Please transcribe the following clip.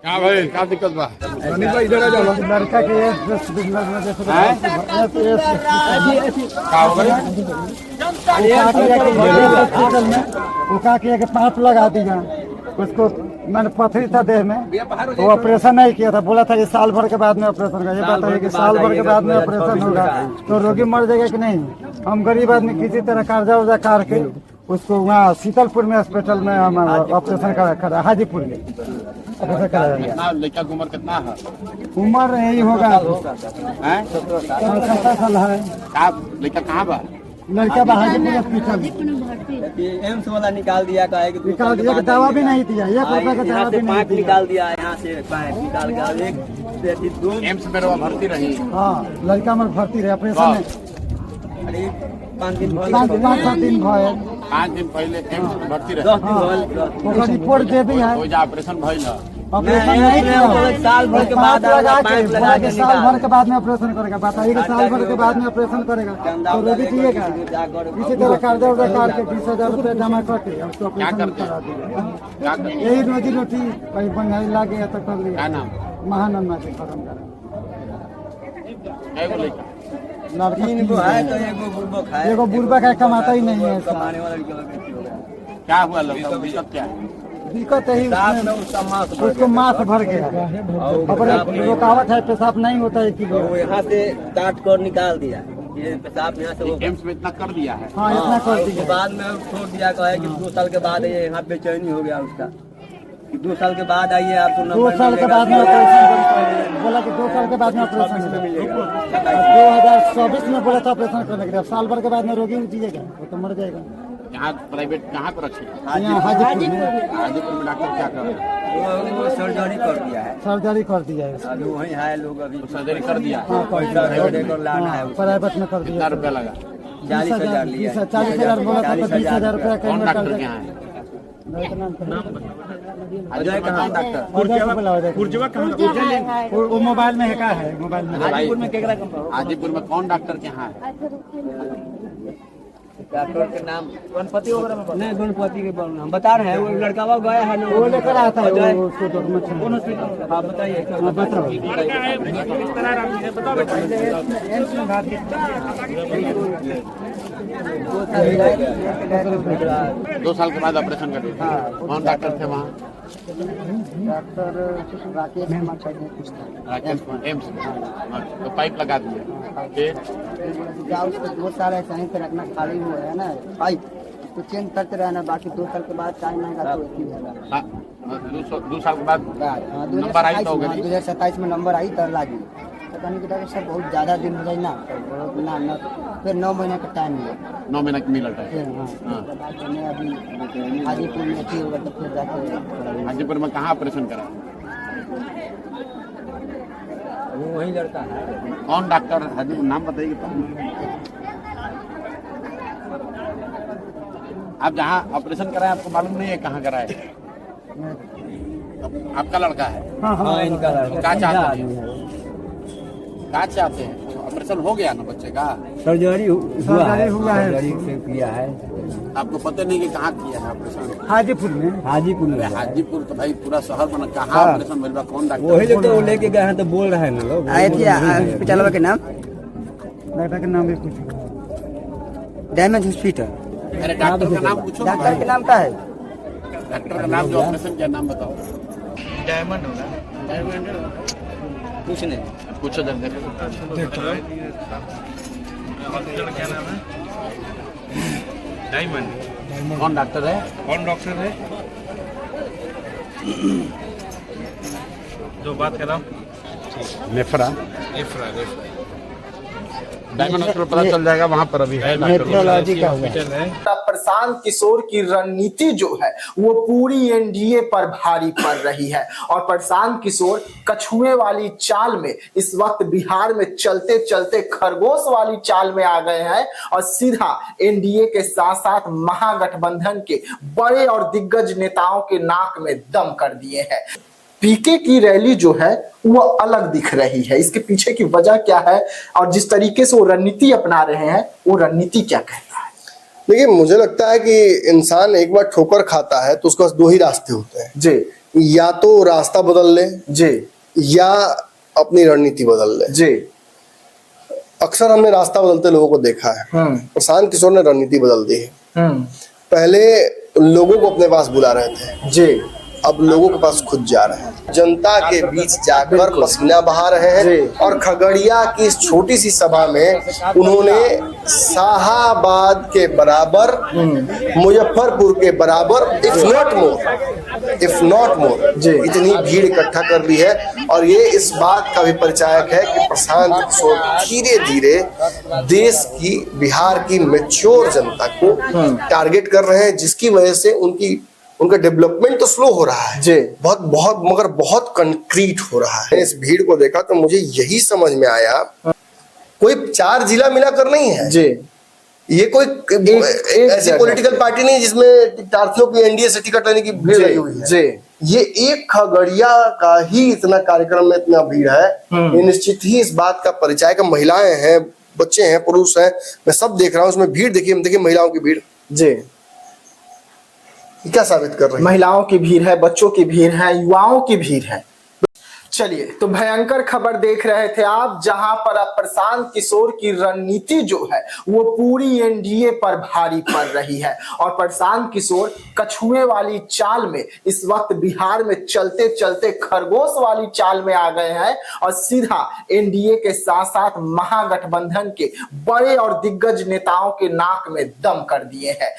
क्या भाई क्या दिक्कत बा? इधर आ जाओ। लड़का के क्या हो गई? हॉस्पिटल में उका के 5 लगा दिया उसको। मैंने पथरी था देह में, तो ऑपरेशन नहीं किया था। बोला था कि साल भर के बाद में ऑपरेशन होगा। ये बताइए कि साल भर के बाद में ऑपरेशन होगा तो रोगी मर जाएगा कि नहीं? हम गरीब आदमी किसी तरह कर्जा वर्जा काट के उसको वहाँ शीतलपुर में हॉस्पिटल में हम ऑपरेशन करा हाजीपुर में ऑपरेशन कराया। कितना लड़का की उम्र कितना है? उम्र यही होगा हैं? 17 साल है। क्या लड़का कहाँ बा? लड़का हाजीपुर हॉस्पिटल एम्स वाला निकाल दिया का है कि निकाल दिया, दवा भी नहीं दिया, 1 रुपए का दवा भी नहीं पाइप दिया। निकाल दिया, यहाँ से पाइप निकाल कर एक दो एम्स में रवा भर्ती रही। हाँ, लड़का में भर्ती रहे ऑपरेशन में। अरे 5 दिन 5-7 दिन भय 5 दिन पहले एम्स में भर्ती 10 रही। दिन भल ओकर रिपोर्ट दे दी है। तो जा ऑपरेशन भइल है। ऑपरेशन नहीं किया, साल भर के बाद लगा के पाइप बोला कि साल भर के बाद में ऑपरेशन करेगा। बताइए कि साल भर के बाद में ऑपरेशन करेगा तो रोगी जिएगा? इसी तरह कर्जा वर्जा काट के 20,000 रुपये जमा करके उसको क्या ऑपरेशन करते करा हैं? दिया। क्या करते? यही रोजी रोटी कहीं बंगाली लागे या तो कर क्या लिया। नाम? महानंदा के खत्म करा एगो लड़का। लड़का 3 गो है तो एगो बुर्बक है, एगो बुढ़बा का कमाता ही नहीं है। कमाने वाला लड़का हो गया। क्या हुआ लड़का? दिक्कत क्या है? दिक्कत यही साथ में उसका मांस भर उसको मांस भर गया। अपने रुकावट है, पेशाब नहीं होता है कि वो यहाँ से काट कर निकाल दिया। ये पेशाब यहाँ से वो एम्स में इतना कर दिया है। हाँ इतना कर उसके दिया। बाद में छोड़ दिया का है कि 2 साल के बाद ये यहाँ बेचैनी हो गया उसका कि 2 साल के बाद आइए आपको 2 साल के बाद में ऑपरेशन बोला कि 2 साल के बाद में ऑपरेशन करेगा। 2024 में बोला था ऑपरेशन करने के लिए। साल भर के बाद में रोगी जिएगा, वो तो मर जाएगा। यहाँ प्राइवेट कहाँ पर रखी? यहाँ हाजीपुर में हाजीपुर में डॉक्टर क्या कर रहे हैं? वो सर्जरी कर दिया है। सर्जरी कर दिया है। अभी वहीं है लोग अभी सर्जरी कर दिया। हाँ, कर पैसा दिया। लेकर लाना है उसको। प्राइवेट में कर कितना दिया। रुपया लगा? 40,000 लिया है। 40,000 बोला था तो 20,000 रुपया कौन कहीं डॉक्टर कर के दिया। यहाँ है? अजय कहाँ डॉक्टर? वो मोबाइल में है मोबाइल में। हाजीपुर में केकरा हाजीपुर में कौन डॉक्टर के यहाँ है? डॉक्टर के नाम गणपति वगैरह में नहीं, गणपति के नाम बता रहे हैं। वो लड़का वो गया है ना, वो लेकर आता है अजय। वो उसको डॉक्यूमेंट में। कौन हॉस्पिटल? हाँ बताइए। हाँ, बताओ। 2 साल के बाद ऑपरेशन कर दिया। कौन डॉक्टर थे वहाँ? डॉक्टर राकेश कुमार चाहिए कुछ था। राकेश कुमार एम्स में। अच्छा, तो पाइप लगा दिया। फिर जाओ उसको 2 साल ऐसा ही पे रखना, खाली हुआ है ना पाइप तो चेंज करते रहना। बाकी 2 साल के बाद टाइम आएगा तो ठीक होगा। 2 साल के बाद नंबर आई तो हो गई। 2027 में नंबर आई तो लागी। तो कहने की डॉक्टर साहब बहुत ज़्यादा दिन हो जाए ना तो ना फिर 9 महीने का टाइम मिला। 9 महीने का मिला था। फिर हाँ उसके बाद मैंने अभी हाजीपुर में अच्छी होगा तो फिर जाके हाजीपुर में कहाँ ऑपरेशन करा? वो वही लड़का है। कौन डॉक्टर? हाजीपुर नाम बताइए तो। आप जहाँ ऑपरेशन कराए आपको मालूम नहीं है कहाँ कराए? आपका लड़का है? हाँ हाँ इनका लड़का। क्या चाहते हैं? क्या चाहते हैं? ऑपरेशन हो गया ना बच्चे का? सर्जरी हुआ है, सर्जरी से किया है। आपको पता नहीं कि कहाँ किया है ऑपरेशन? हाजीपुर में। हाजीपुर में। हाजीपुर तो भाई पूरा शहर बना। कहाँ ऑपरेशन मिल रहा? कौन डॉक्टर? वही लोग तो लेके गए हैं तो बोल रहे हैं ना लोग। हॉस्पिटल के नाम डॉक्टर के नाम भी पूछो। Diamond hospital. अरे डॉक्टर का नाम पूछो। डॉक्टर के नाम का है? डॉक्टर का नाम जो ऑपरेशन किया नाम बताओ। डायमंड होगा। कुछ नहीं। पूछो जब देखो। हॉस्पिटल क्या नाम है? डायमंड। कौन डॉक्टर है? कौन डॉक्टर है जो बात कर रहा हूँ? नेफ्रा। रेफरा। डायमंड हॉस्पिटल पता चल जाएगा, वहाँ पर अभी है नेफ्रोलॉजी का हुआ। हॉस्पिटल है। प्रशांत किशोर की रणनीति जो है वो पूरी एनडीए पर भारी पड़ रही है और प्रशांत किशोर कछुए वाली चाल में इस वक्त बिहार में चलते चलते खरगोश वाली चाल में आ गए हैं और सीधा एनडीए के साथ साथ महागठबंधन के बड़े और दिग्गज नेताओं के नाक में दम कर दिए हैं। पीके की रैली जो है वो अलग दिख रही है। इसके पीछे की वजह क्या है और जिस तरीके से वो रणनीति अपना रहे हैं वो रणनीति क्या कहता है? देखिए मुझे लगता है कि इंसान एक बार ठोकर खाता है तो उसके पास 2 ही रास्ते होते हैं। जी, या तो रास्ता बदल ले जी या अपनी रणनीति बदल ले। जी। अक्सर हमने रास्ता बदलते लोगों को देखा है, प्रशांत किशोर ने रणनीति बदल दी है। पहले लोगों को अपने पास बुला रहे थे जी, अब लोगों के पास खुद जा रहे हैं, जनता के बीच जाकर पसीना बहा रहे हैं। और खगड़िया की इस छोटी सी सभा में उन्होंने शाहाबाद के बराबर, मुजफ्फरपुर के बराबर, इफ नॉट मोर इतनी भीड़ इकट्ठा कर दी है। और ये इस बात का भी परिचायक है कि प्रशांत किशोर धीरे धीरे देश की, बिहार की मैच्योर जनता को टारगेट कर रहे हैं, जिसकी वजह से उनका डेवलपमेंट तो स्लो हो रहा है जी, बहुत मगर बहुत कंक्रीट हो रहा है। इस भीड़ को देखा तो मुझे यही समझ में आया, कोई 4 जिला मिलाकर नहीं है जी, ये कोई ऐसी पॉलिटिकल पार्टी नहीं जिसमें प्रार्थियों की एनडीए से टिकट लेने की भीड़ लगी हुई है। जी, ये एक खगड़िया का ही इतना कार्यक्रम में इतना भीड़ है, ये निश्चित ही इस बात का परिचय का, महिलाएं हैं, बच्चे हैं, पुरुष हैं, मैं सब देख रहा हूँ उसमें भीड़। देखिए महिलाओं की भीड़ जी, क्या साबित कर रही है? महिलाओं की भीड़ है, बच्चों की भीड़ है, युवाओं की भीड़ है। चलिए, तो भयंकर खबर देख रहे थे आप, जहां पर अब प्रशांत किशोर की रणनीति जो है वो पूरी एनडीए पर भारी पड़ रही है। और प्रशांत किशोर कछुए वाली चाल में इस वक्त बिहार में चलते चलते खरगोश वाली चाल में आ गए हैं और सीधा एनडीए के साथ साथ महागठबंधन के बड़े और दिग्गज नेताओं के नाक में दम कर दिए हैं।